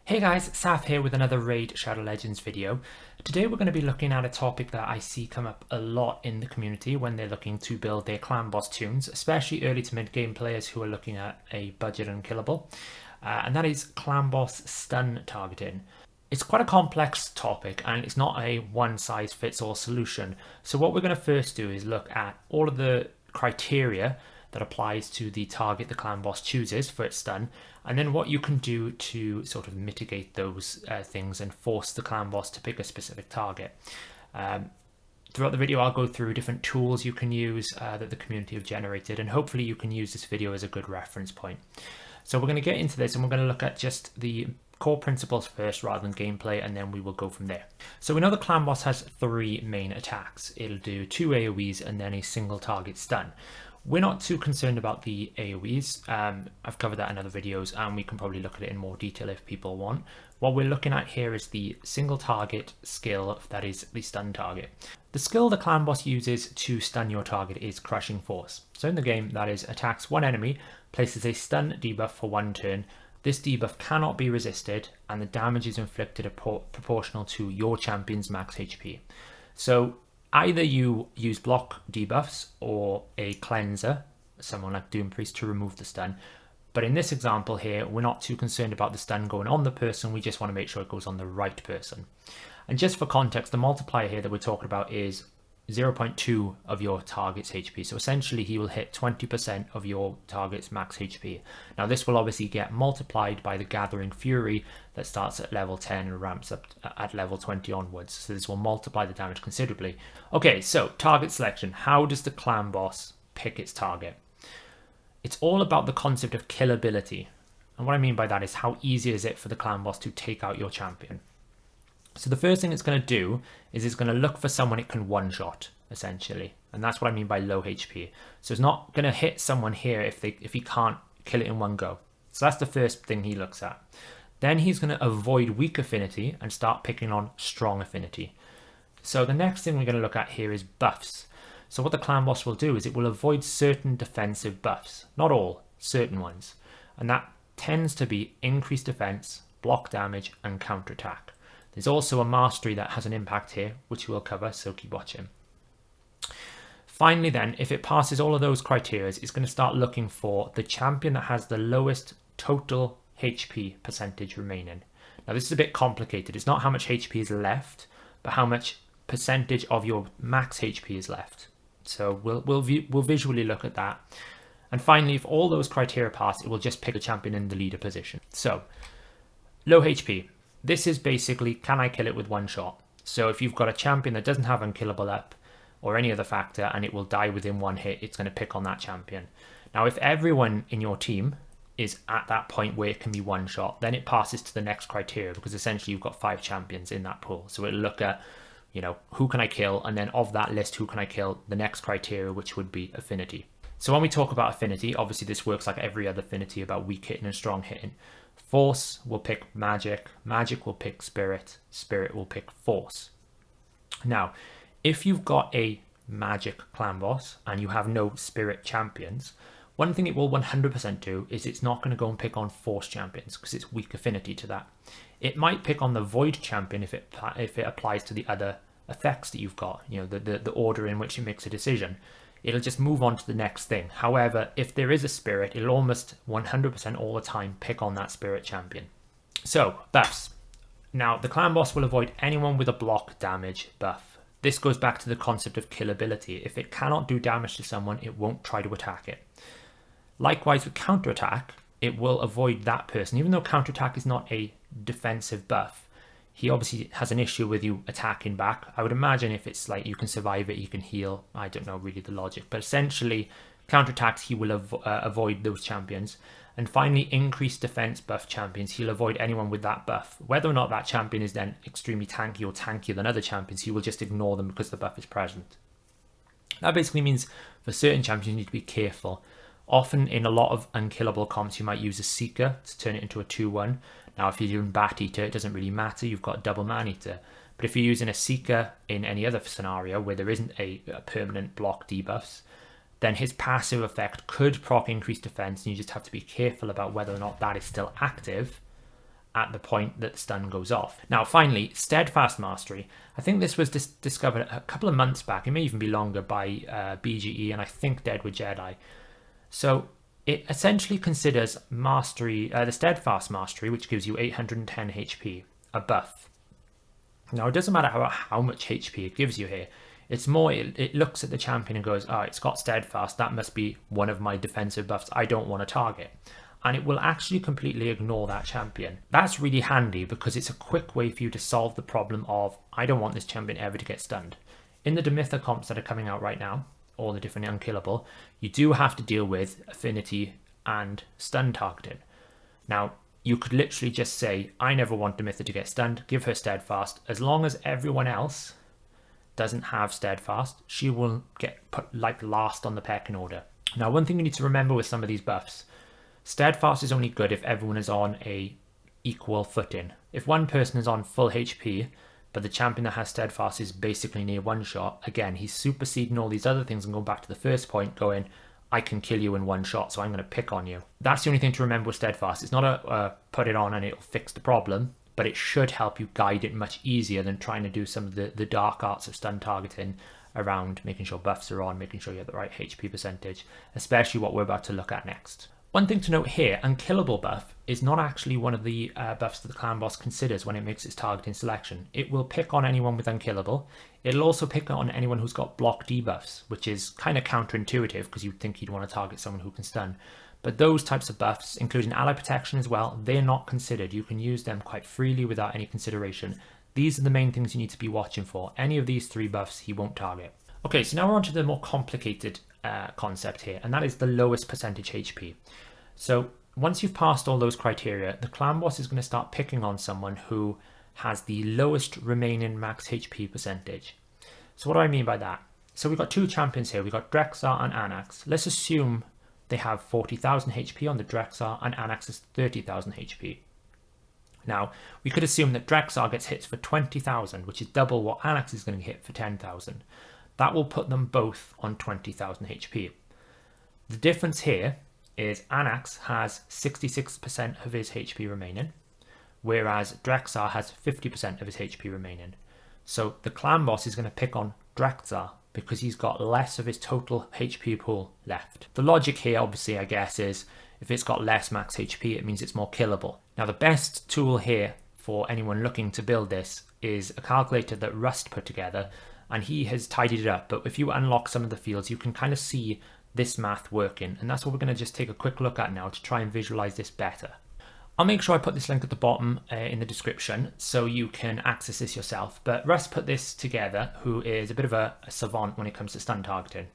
Hey guys, Saf here with another Raid Shadow Legends video. Today we're going to be looking at a topic that I see come up a lot in the community when they're looking to build their clan boss tunes, especially early to mid game players who are looking at a budget unkillable, and that is clan boss stun targeting. It's quite a complex topic and it's not a one size fits all solution. So what we're going to first do is look at all of the criteria that applies to the target the clan boss chooses for its stun, and then what you can do to sort of mitigate those things and force the clan boss to pick a specific target. Throughout the video I'll go through different tools you can use that the community have generated, and hopefully you can use this video as a good reference point. So we're going to get into this and we're going to look at just the core principles first rather than gameplay, and then we will go from there. So we know the clan boss has three main attacks. It'll do 2 AoEs and then a single target stun. We're not too concerned about the AoEs. I've covered that in other videos and we can probably look at it in more detail if people want. What we're looking at here is the single target skill, that is the stun target. The skill the clan boss uses to stun your target is Crushing Force. So in the game, that is attacks one enemy, places a stun debuff for 1 turn. This debuff cannot be resisted and the damage is inflicted proportional to your champion's max HP. So either you use block debuffs or a cleanser, someone like Doom Priest, to remove the stun. But in this example here, we're not too concerned about the stun going on the person, we just want to make sure it goes on the right person. And just for context, the multiplier here that we're talking about is 0.2 of your target's HP. So essentially he will hit 20% of your target's max HP. Now this will obviously get multiplied by the Gathering Fury that starts at level 10 and ramps up at level 20 onwards. So this will multiply the damage considerably. Okay, so target selection. How does the clan boss pick its target? It's all about the concept of killability. And what I mean by that is how easy is it for the clan boss to take out your champion. So the first thing it's going to do is it's going to look for someone it can one-shot, essentially. And that's what I mean by low HP. So it's not going to hit someone here if he can't kill it in one go. So that's the first thing he looks at. Then he's going to avoid weak affinity and start picking on strong affinity. So the next thing we're going to look at here is buffs. So what the clan boss will do is it will avoid certain defensive buffs. Not all, certain ones. And that tends to be increased defense, block damage, and counterattack. There's also a mastery that has an impact here, which we'll cover, so keep watching. Finally then, if it passes all of those criteria, it's going to start looking for the champion that has the lowest total HP percentage remaining. Now this is a bit complicated. It's not how much HP is left, but how much percentage of your max HP is left. So we'll visually look at that. And finally, if all those criteria pass, it will just pick a champion in the leader position. So, low HP. This is basically, can I kill it with one shot? So if you've got a champion that doesn't have unkillable up or any other factor and it will die within one hit, it's going to pick on that champion. Now if everyone in your team is at that point where it can be one shot, then it passes to the next criteria, because essentially you've got 5 champions in that pool. So it'll look at, who can I kill? And then of that list, who can I kill? The next criteria, which would be affinity. So when we talk about affinity, obviously this works like every other affinity about weak hitting and strong hitting. Force will pick magic, magic will pick spirit, spirit will pick force. Now, if you've got a magic clan boss and you have no spirit champions, one thing it will 100% do is it's not going to go and pick on force champions because it's weak affinity to that. It might pick on the void champion if it applies to the other effects that you've got, the order in which it makes a decision. It'll just move on to the next thing. However, if there is a spirit, it'll almost 100% all the time pick on that spirit champion. So, buffs. Now, the clan boss will avoid anyone with a block damage buff. This goes back to the concept of killability. If it cannot do damage to someone, it won't try to attack it. Likewise, with counterattack, it will avoid that person. Even though counterattack is not a defensive buff, he obviously has an issue with you attacking back. I would imagine if it's like you can survive it, you can heal. I don't know really the logic. But essentially, counterattacks, he will avoid those champions. And finally, increased defense buff champions. He'll avoid anyone with that buff. Whether or not that champion is then extremely tanky or tankier than other champions, he will just ignore them because the buff is present. That basically means for certain champions, you need to be careful. Often in a lot of unkillable comps, you might use a Seeker to turn it into a 2-1. Now, if you're doing Bat Eater, it doesn't really matter. You've got double Man Eater. But if you're using a Seeker in any other scenario where there isn't a permanent block debuffs, then his passive effect could proc increased defense, and you just have to be careful about whether or not that is still active at the point that the stun goes off. Now, finally, Steadfast Mastery. I think this was discovered a couple of months back. It may even be longer by BGE and I think Deadwood Jedi. So it essentially considers mastery, the Steadfast Mastery, which gives you 810 HP, a buff. Now, it doesn't matter how much HP it gives you here. It's more, it looks at the champion and goes, oh, it's got Steadfast. That must be one of my defensive buffs I don't want to target. And it will actually completely ignore that champion. That's really handy because it's a quick way for you to solve the problem of, I don't want this champion ever to get stunned. In the Demitha comps that are coming out right now, all the different unkillable, you do have to deal with Affinity and stun targeting. Now, you could literally just say, I never want Demitha to get stunned, give her Steadfast. As long as everyone else doesn't have Steadfast, she will get put like last on the pecking order. Now, one thing you need to remember with some of these buffs, Steadfast is only good if everyone is on a equal footing. If one person is on full HP, but the champion that has Steadfast is basically near one shot, again, he's superseding all these other things and going back to the first point going, I can kill you in one shot, so I'm going to pick on you. That's the only thing to remember with Steadfast. It's not a put it on and it'll fix the problem, but it should help you guide it much easier than trying to do some of the dark arts of stun targeting around making sure buffs are on, making sure you have the right HP percentage, especially what we're about to look at next. One thing to note here, Unkillable buff is not actually one of the buffs that the clan boss considers when it makes its targeting selection. It will pick on anyone with Unkillable. It'll also pick on anyone who's got block debuffs, which is kind of counterintuitive because you'd think you'd want to target someone who can stun. But those types of buffs, including ally protection as well, they're not considered. You can use them quite freely without any consideration. These are the main things you need to be watching for. Any of these three buffs he won't target. Okay, so now we're on to the more complicated concept here, and that is the lowest percentage HP. So once you've passed all those criteria, the clan boss is going to start picking on someone who has the lowest remaining max HP percentage. So what do I mean by that? So we've got two champions here. We've got Drexar and Anax. Let's assume they have 40,000 HP on the Drexar and Anax is 30,000 HP. Now, we could assume that Drexar gets hits for 20,000, which is double what Anax is going to hit for 10,000. That will put them both on 20,000 HP. The difference here is Anax has 66% of his HP remaining, whereas Drexar has 50% of his HP remaining. So the clan boss is going to pick on Drexar because he's got less of his total HP pool left. The logic here, obviously, I guess, is if it's got less max HP, it means it's more killable. Now, the best tool here for anyone looking to build this is a calculator that Rust put together, and he has tidied it up. But if you unlock some of the fields, you can kind of see this math working, and that's what we're going to just take a quick look at now to try and visualize this better. I'll make sure I put this link at the bottom in the description so you can access this yourself, but Russ put this together, who is a bit of a savant when it comes to stun targeting.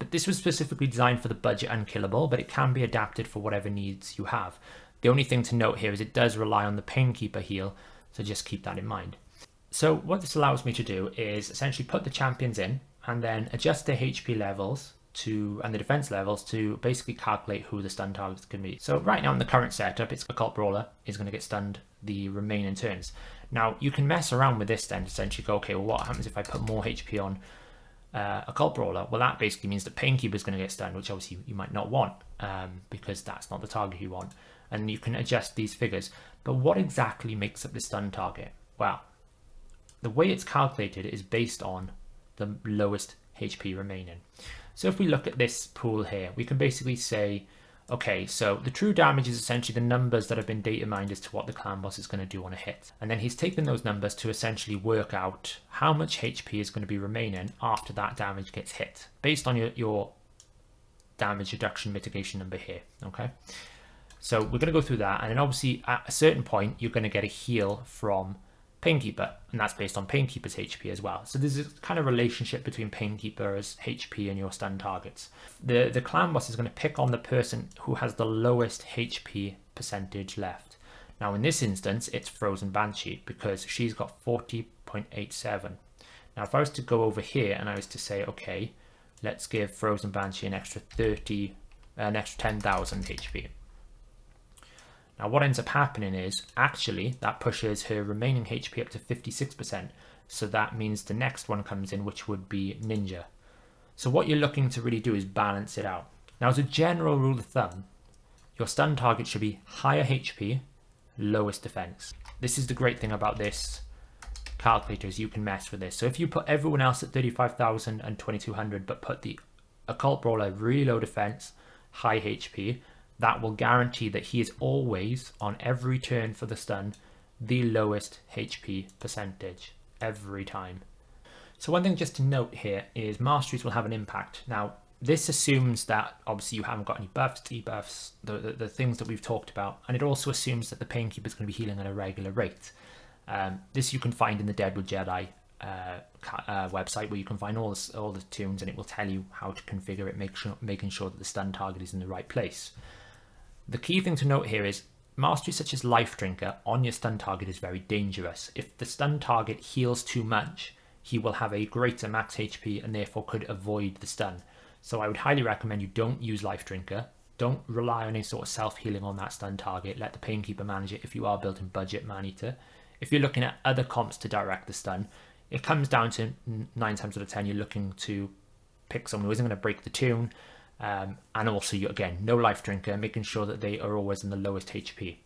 But this was specifically designed for the budget Unkillable, but it can be adapted for whatever needs you have. The only thing to note here is it does rely on the Painkeeper heal, so just keep that in mind. So what this allows me to do is essentially put the champions in and then adjust their HP levels and the defense levels to basically calculate who the stun targets can be. So right now in the current setup, it's Occult Brawler is going to get stunned the remaining turns. Now you can mess around with this then, essentially go, okay, well, what happens if I put more HP on Occult Brawler? Well, that basically means that Painkeeper is going to get stunned, which obviously you might not want because that's not the target you want. And you can adjust these figures. But what exactly makes up the stun target? Well, the way it's calculated is based on the lowest HP remaining. So if we look at this pool here, we can basically say, okay, so the true damage is essentially the numbers that have been data mined as to what the clan boss is going to do on a hit. And then he's taken those numbers to essentially work out how much HP is going to be remaining after that damage gets hit, based on your damage reduction mitigation number here, okay? So we're going to go through that, and then obviously at a certain point, you're going to get a heal from Painkeeper, and that's based on Painkeeper's HP as well. So there's a kind of relationship between Painkeeper's HP and your stun targets. The clan boss is going to pick on the person who has the lowest HP percentage left. Now in this instance, it's Frozen Banshee because she's got 40.87. Now if I was to go over here and I was to say, okay, let's give Frozen Banshee an extra 10,000 HP. Now what ends up happening is, actually, that pushes her remaining HP up to 56%. So that means the next one comes in, which would be Ninja. So what you're looking to really do is balance it out. Now as a general rule of thumb, your stun target should be higher HP lowest defense. This is the great thing about this calculator, is you can mess with this. So if you put everyone else at 35,000 and 2200 but put the occult brawler really low defense, high HP, that will guarantee that he is always, on every turn for the stun, the lowest HP percentage every time. So one thing just to note here is masteries will have an impact. Now this assumes that obviously you haven't got any buffs, debuffs, the things that we've talked about, and it also assumes that the Painkeeper is going to be healing at a regular rate. This you can find in the Deadwood Jedi website, where you can find all the tunes, and it will tell you how to configure it, making sure that the stun target is in the right place. The key thing to note here is masteries such as Life Drinker on your stun target is very dangerous. If the stun target heals too much, he will have a greater max HP and therefore could avoid the stun. So I would highly recommend you don't use Life Drinker. Don't rely on any sort of self-healing on that stun target. Let the Painkeeper manage it if you are building budget man-eater. If you're looking at other comps to direct the stun, it comes down to 9 times out of 10 you're looking to pick someone who isn't going to break the tune, and also again, no Life Drinker, making sure that they are always in the lowest HP.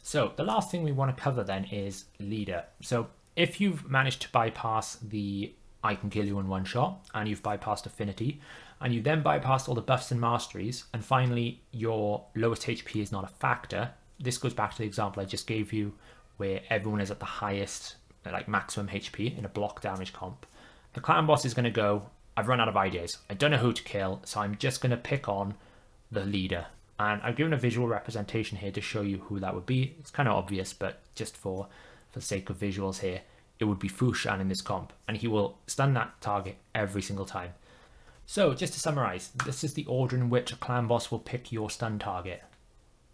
So the last thing we want to cover then is leader. So if you've managed to bypass the I can kill you in one shot, and you've bypassed Affinity, and you then bypassed all the buffs and masteries, and finally your lowest HP is not a factor, this goes back to the example I just gave you where everyone is at the highest, like maximum HP in a block damage comp. The clan boss is going to go, I've run out of ideas, I don't know who to kill, so I'm just going to pick on the leader. And I've given a visual representation here to show you who that would be. It's kind of obvious, but just for the sake of visuals here, it would be Fushan in this comp, and he will stun that target every single time. So just to summarize, this is the order in which a clan boss will pick your stun target.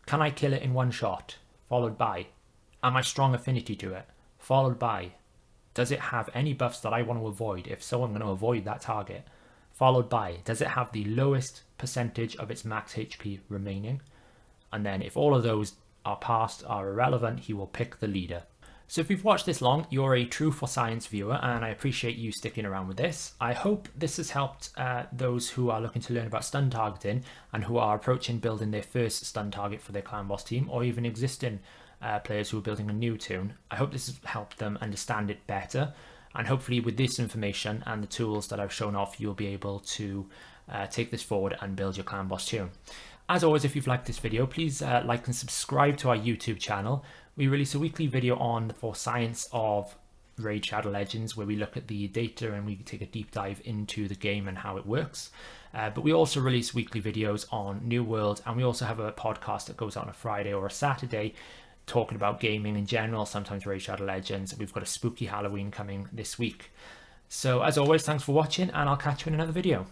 Can I kill it in one shot? Followed by, am I strong affinity to it? Followed by, does it have any buffs that I want to avoid? If so, I'm going to avoid that target. Followed by, does it have the lowest percentage of its max HP remaining? And then if all of those are passed, are irrelevant, he will pick the leader. So if you've watched this long, you're a true for science viewer, and I appreciate you sticking around with this. I hope this has helped those who are looking to learn about stun targeting and who are approaching building their first stun target for their clan boss team, or even existing players who are building a new tune. I hope this has helped them understand it better, and hopefully with this information and the tools that I've shown off, you'll be able to take this forward and build your clan boss tune. As always, if you've liked this video, please like and subscribe to our YouTube channel. We release a weekly video on the for science of Raid Shadow Legends, where we look at the data and we take a deep dive into the game and how it works. But we also release weekly videos on New World, and we also have a podcast that goes out on a Friday or a Saturday talking about gaming in general, sometimes Raid Shadow Legends. We've got a spooky Halloween coming this week. So as always, thanks for watching, and I'll catch you in another video.